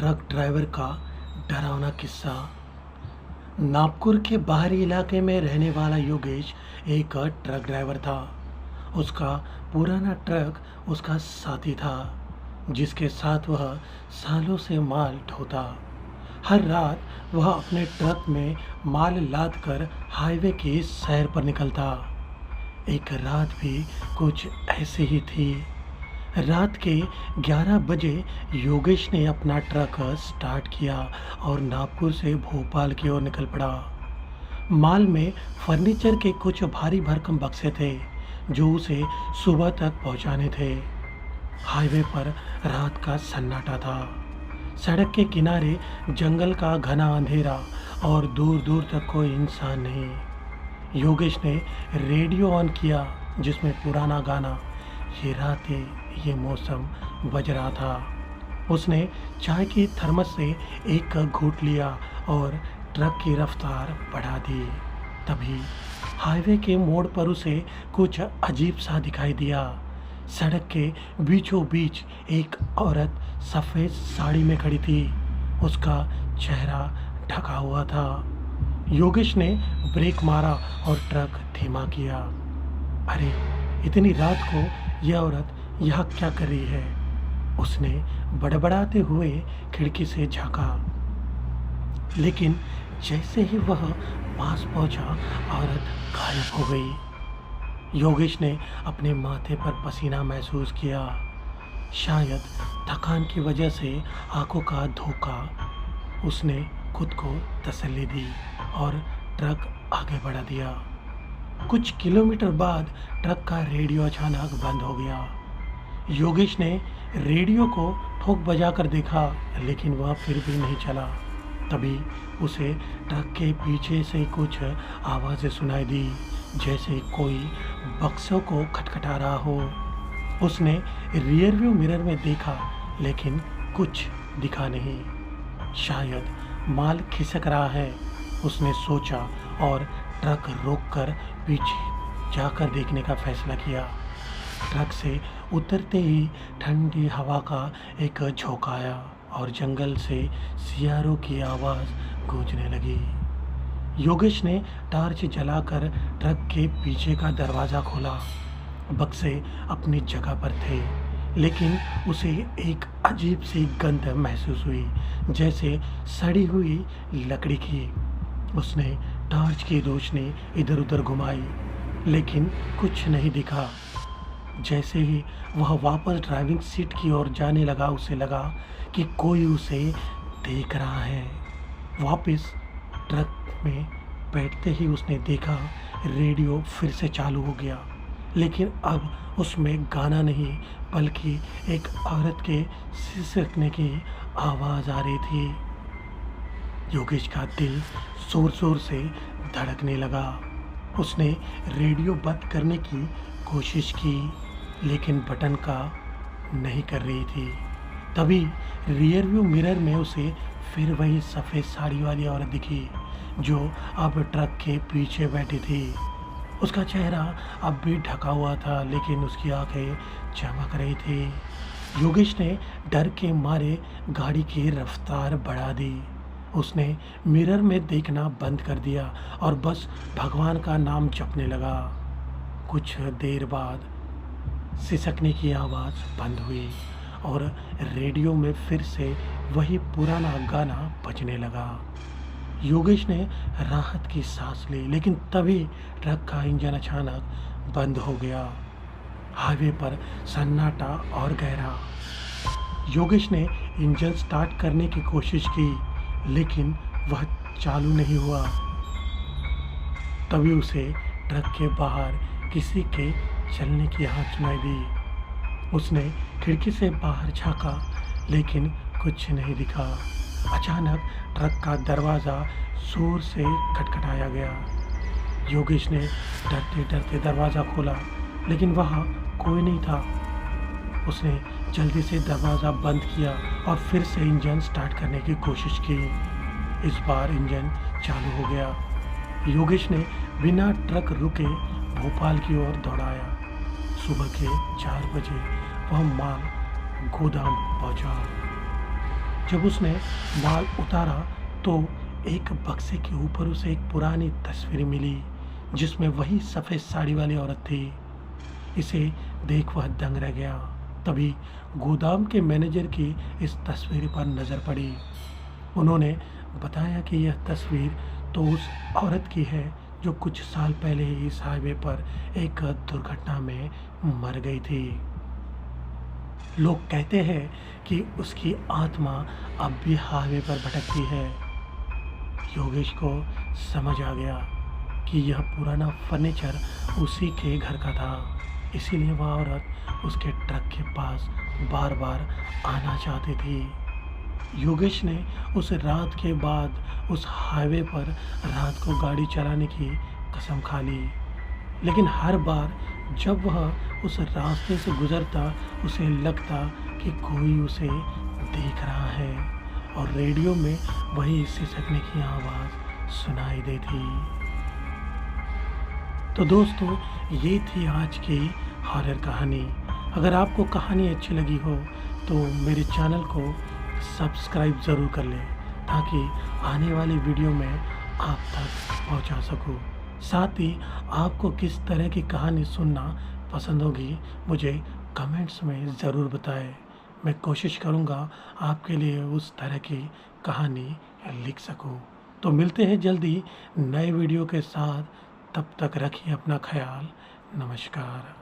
Truck driver का डरावना किस्सा। नागपुर के बाहरी इलाके में रहने वाला योगेश एक ट्रक ड्राइवर था। उसका पुराना ट्रक उसका साथी था, जिसके साथ वह सालों से माल ढोता। हर रात वह अपने ट्रक में माल लाद कर हाईवे की सैर पर निकलता। एक रात भी कुछ ऐसी ही थी। रात के 11 बजे योगेश ने अपना ट्रक स्टार्ट किया और नागपुर से भोपाल की ओर निकल पड़ा। माल में फर्नीचर के कुछ भारी भरकम बक्से थे, जो उसे सुबह तक पहुंचाने थे। हाईवे पर रात का सन्नाटा था। सड़क के किनारे जंगल का घना अंधेरा और दूर दूर तक कोई इंसान नहीं। योगेश ने रेडियो ऑन किया, जिसमें पुराना गाना ये रातें ये मौसम बज रहा था। उसने चाय की थर्मस से एक घूंट लिया और ट्रक की रफ्तार बढ़ा दी। तभी हाईवे के मोड़ पर उसे कुछ अजीब सा दिखाई दिया। सड़क के बीचों बीच एक औरत सफ़ेद साड़ी में खड़ी थी। उसका चेहरा ढका हुआ था। योगेश ने ब्रेक मारा और ट्रक धीमा किया। अरे, इतनी रात को यह औरत यहाँ क्या कर रही है? उसने बड़बड़ाते हुए खिड़की से झांका, लेकिन जैसे ही वह पास पहुंचा, औरत गायब हो गई। योगेश ने अपने माथे पर पसीना महसूस किया। शायद थकान की वजह से आंखों का धोखा। उसने खुद को तसल्ली दी और ट्रक आगे बढ़ा दिया। कुछ किलोमीटर बाद ट्रक का रेडियो अचानक बंद हो गया। योगेश ने रेडियो को ठोक बजाकर देखा, लेकिन वह फिर भी नहीं चला। तभी उसे ट्रक के पीछे से कुछ आवाज़ें सुनाई दी, जैसे कोई बक्सों को खटखटा रहा हो। उसने रियरव्यू मिरर में देखा, लेकिन कुछ दिखा नहीं। शायद माल खिसक रहा है, उसने सोचा और ट्रक रोककर पीछे जाकर देखने का फैसला किया। ट्रक से उतरते ही ठंडी हवा का एक झोंका आया और जंगल से सियारों की आवाज़ गूंजने लगी। योगेश ने टॉर्च जलाकर ट्रक के पीछे का दरवाज़ा खोला। बक्से अपनी जगह पर थे, लेकिन उसे एक अजीब सी गंध महसूस हुई, जैसे सड़ी हुई लकड़ी की। उसने टॉर्च की रोशनी इधर उधर घुमाई, लेकिन कुछ नहीं दिखा। जैसे ही वह वापस ड्राइविंग सीट की ओर जाने लगा, उसे लगा कि कोई उसे देख रहा है। वापस ट्रक में बैठते ही उसने देखा रेडियो फिर से चालू हो गया, लेकिन अब उसमें गाना नहीं, बल्कि एक औरत के सिसकने की आवाज़ आ रही थी। योगेश का दिल जोर जोर से धड़कने लगा। उसने रेडियो बंद करने की कोशिश की, लेकिन बटन का नहीं कर रही थी। तभी रियरव्यू मिरर में उसे फिर वही सफ़ेद साड़ी वाली औरत दिखी, जो अब ट्रक के पीछे बैठी थी। उसका चेहरा अब भी ढका हुआ था, लेकिन उसकी आंखें चमक रही थी। योगेश ने डर के मारे गाड़ी की रफ्तार बढ़ा दी। उसने मिरर में देखना बंद कर दिया और बस भगवान का नाम जपने लगा। कुछ देर बाद सिसकने की आवाज़ बंद हुई और रेडियो में फिर से वही पुराना गाना बजने लगा। योगेश ने राहत की सांस ली, लेकिन तभी ट्रक का इंजन अचानक बंद हो गया। हाईवे पर सन्नाटा और गहरा। योगेश ने इंजन स्टार्ट करने की कोशिश की, लेकिन वह चालू नहीं हुआ। तभी उसे ट्रक के बाहर किसी के चलने की आवाज़ सुनाई दी। उसने खिड़की से बाहर झांका, लेकिन कुछ नहीं दिखा। अचानक ट्रक का दरवाज़ा जोर से खटखटाया गया। योगेश ने डरते डरते दरवाज़ा खोला, लेकिन वहाँ कोई नहीं था। उसने जल्दी से दरवाज़ा बंद किया और फिर से इंजन स्टार्ट करने की कोशिश की। इस बार इंजन चालू हो गया। योगेश ने बिना ट्रक रुके भोपाल की ओर दौड़ाया। सुबह के 4 बजे वह माल गोदाम पहुंचा। जब उसने बाल उतारा तो एक बक्से के ऊपर उसे एक पुरानी तस्वीर मिली जिसमें वही सफ़ेद साड़ी वाली औरत थी। इसे देख वह दंग रह गया। तभी गोदाम के मैनेजर की इस तस्वीर पर नज़र पड़ी। उन्होंने बताया कि यह तस्वीर तो उस औरत की है जो कुछ साल पहले ही इस हाईवे पर एक दुर्घटना में मर गई थी। लोग कहते हैं कि उसकी आत्मा अब भी हाईवे पर भटकती है। योगेश को समझ आ गया कि यह पुराना फर्नीचर उसी के घर का था, इसीलिए वह औरत उसके ट्रक के पास बार बार आना चाहती थी। योगेश ने उस रात के बाद उस हाईवे पर रात को गाड़ी चलाने की कसम खा ली, लेकिन हर बार जब वह उस रास्ते से गुजरता उसे लगता कि कोई उसे देख रहा है और रेडियो में वही सिसकने की आवाज़ सुनाई देती। तो दोस्तों, ये थी आज की हॉरर कहानी। अगर आपको कहानी अच्छी लगी हो तो मेरे चैनल को सब्सक्राइब ज़रूर कर लें ताकि आने वाली वीडियो में आप तक पहुंचा सकूं। साथ ही आपको किस तरह की कहानी सुनना पसंद होगी मुझे कमेंट्स में ज़रूर बताएं। मैं कोशिश करूंगा आपके लिए उस तरह की कहानी लिख सकूं। तो मिलते हैं जल्दी नए वीडियो के साथ। तब तक रखिए अपना ख्याल। नमस्कार।